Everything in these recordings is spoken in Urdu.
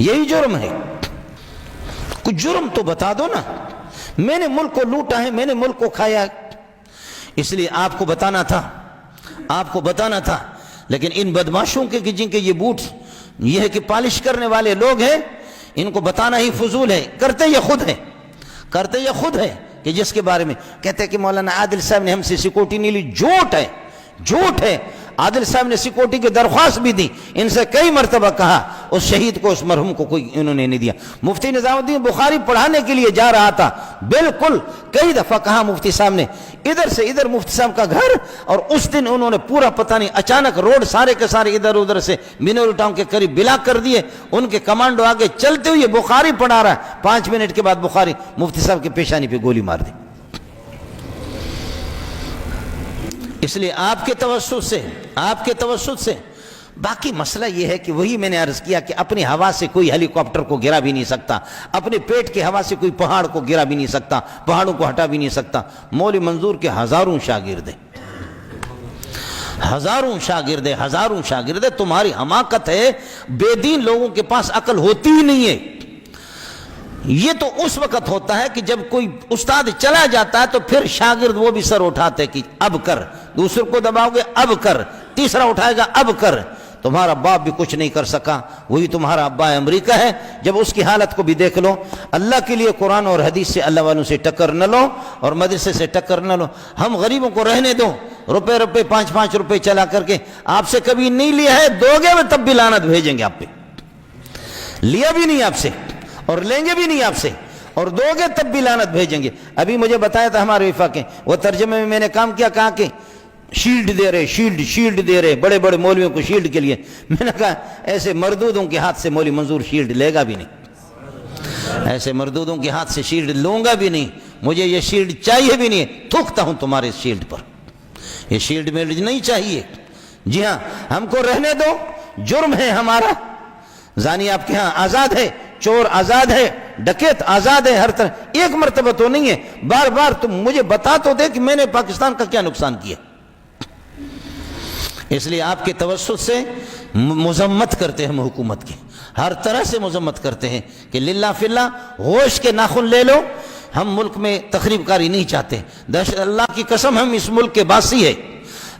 یہی جرم ہے. کچھ جرم تو بتا دو نا. میں نے ملک کو لوٹا ہے, میں نے ملک کو کھایا ہے, اس لیے آپ کو بتانا تھا. لیکن ان بدماشوں کے جن کے یہ بوٹ یہ ہے کہ پالش کرنے والے لوگ ہیں, ان کو بتانا ہی فضول ہے. کرتے یہ خود ہے کہ جس کے بارے میں کہتے ہیں کہ مولانا عادل صاحب نے ہم سے سیکورٹی نہیں لی. جھوٹ ہے. عادل صاحب نے سیکورٹی کی درخواست بھی دی, ان سے کئی مرتبہ کہا, اس شہید کو, اس مرحوم کو کوئی انہوں نے نہیں دیا. مفتی نظام الدین بخاری پڑھانے کے لیے جا رہا تھا, بالکل کئی دفعہ کہا مفتی صاحب نے, ادھر سے ادھر مفتی صاحب کا گھر, اور اس دن انہوں نے پورا پتہ نہیں اچانک روڈ سارے کے سارے ادھر ادھر سے مینور ٹاؤن کے قریب بلاک کر دیے. ان کے کمانڈو آگے چلتے ہوئے بخاری پڑھا رہا ہے, 5 منٹ کے بعد بخاری مفتی صاحب کے پیشانی پہ گولی مار دی. اس لیے آپ کے توسط سے باقی مسئلہ یہ ہے کہ وہی میں نے عرض کیا کہ اپنی ہوا سے کوئی ہیلی کاپٹر کو گرا بھی نہیں سکتا, اپنے پیٹ کے ہوا سے کوئی پہاڑ کو گرا بھی نہیں سکتا, پہاڑوں کو ہٹا بھی نہیں سکتا. مولوی منظور کے ہزاروں شاگرد ہیں. تمہاری حماقت ہے, بے دین لوگوں کے پاس عقل ہوتی ہی نہیں ہے. یہ تو اس وقت ہوتا ہے کہ جب کوئی استاد چلا جاتا ہے تو پھر شاگرد وہ بھی سر اٹھاتے کہ اب کر, دوسرے کو دباؤ گے اب کر, تیسرا اٹھائے گا اب کر. تمہارا باپ بھی کچھ نہیں کر سکا, وہی تمہارا ابا امریکہ ہے. جب اس کی حالت کو بھی دیکھ لو. اللہ کے لیے قرآن اور حدیث سے اللہ والوں سے ٹکر نہ لو اور مدرسے سے ٹکر نہ لو. ہم غریبوں کو رہنے دو, روپے 5 روپے چلا کر کے آپ سے کبھی نہیں لیا ہے, دو گے میں تب بھی لعنت بھیجیں گے آپ پہ. لیا بھی نہیں آپ سے اور لیں گے بھی نہیں آپ سے, اور دو گے تب بھی لعنت بھیجیں گے. ابھی مجھے بتایا تھا ہمارے وفاق کے, وہ ترجمے میں نے کام کیا, کہا کہ شیلڈ دے رہے بڑے بڑے مولویوں کو شیلڈ کے لیے. میں نے کہا ایسے مردودوں کے ہاتھ سے مولوی منظور شیلڈ لے گا بھی نہیں, ایسے مردودوں کے ہاتھ سے شیلڈ لوں گا بھی نہیں. مجھے یہ شیلڈ چاہیے بھی نہیں, تھوکتا ہوں تمہارے شیلڈ پر. یہ شیلڈ میلڈ نہیں چاہیے. جی ہاں, ہم کو رہنے دو, جرم ہے ہمارا. زانی آپ کے ہاں آزاد ہے, چور آزاد ہے, ڈکیت آزاد ہے, ہر طرح. ایک مرتبہ تو نہیں ہے, بار بار تم مجھے بتا تو دے کہ میں نے پاکستان کا کیا نقصان کیا. اس لیے آپ کے توسط سے مذمت کرتے ہیں ہم حکومت کی, ہر طرح سے مذمت کرتے ہیں کہ للہ فی اللہ ہوش کے ناخن لے لو. ہم ملک میں تخریب کاری نہیں چاہتے. دہشت اللہ کی قسم, ہم اس ملک کے باسی ہیں,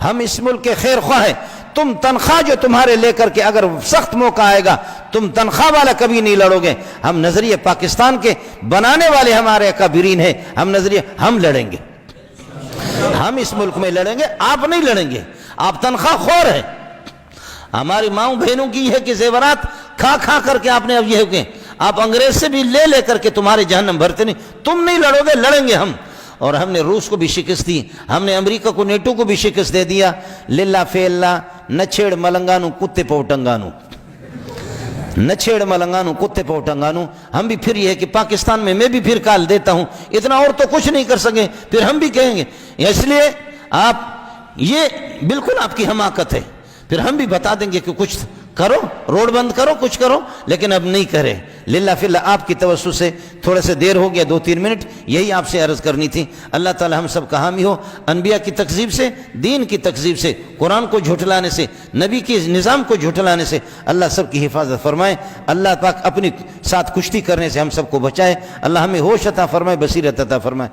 ہم اس ملک کے خیر خواہ ہیں. تم تنخواہ جو تمہارے لے کر کے اگر سخت موقع آئے گا تم تنخواہ والا کبھی نہیں لڑو گے. ہم نظریہ پاکستان کے بنانے والے ہمارے اکابرین ہیں, ہم لڑیں گے, ہم اس ملک میں لڑیں گے, آپ نہیں لڑیں گے. آپ تنخواہ خور ہیں. ہماری ماؤں بہنوں کی ہے کہ زیورات کھا کر کے آپ نے اب یہ ہو گئے, آپ انگریز سے بھی لے کر کے تمہارے جہنم بھرتے نہیں. تم نہیں لڑو گے, لڑیں گے ہم. اور ہم نے روس کو بھی شکست دی, ہم نے امریکہ کو نیٹو کو بھی شکست دے دیا. للہ فی اللہ, نہ چھیڑ ملنگانو کتے پوٹنگانو, نہ چھیڑ ملنگانو کتے پوٹنگانو. ہم بھی پھر یہ ہے کہ پاکستان میں بھی پھر کال دیتا ہوں, اتنا اور تو کچھ نہیں کر سکیں, پھر ہم بھی کہیں گے. اس لیے آپ یہ بالکل آپ کی حماقت ہے. پھر ہم بھی بتا دیں گے کہ کچھ کرو, روڈ بند کرو, کچھ کرو, لیکن اب نہیں کرے. للہ فی اللہ آپ کی توسط سے تھوڑا سے دیر ہو گیا, 2-3 منٹ, یہی آپ سے عرض کرنی تھی. اللہ تعالی ہم سب کا حامی ہو. انبیاء کی تکذیب سے, دین کی تکذیب سے, قرآن کو جھٹلانے سے, نبی کے نظام کو جھٹلانے سے اللہ سب کی حفاظت فرمائے. اللہ پاک اپنی ساتھ کشتی کرنے سے ہم سب کو بچائے. اللہ ہمیں ہوش عطا فرمائے, بصیرت عطا فرمائے.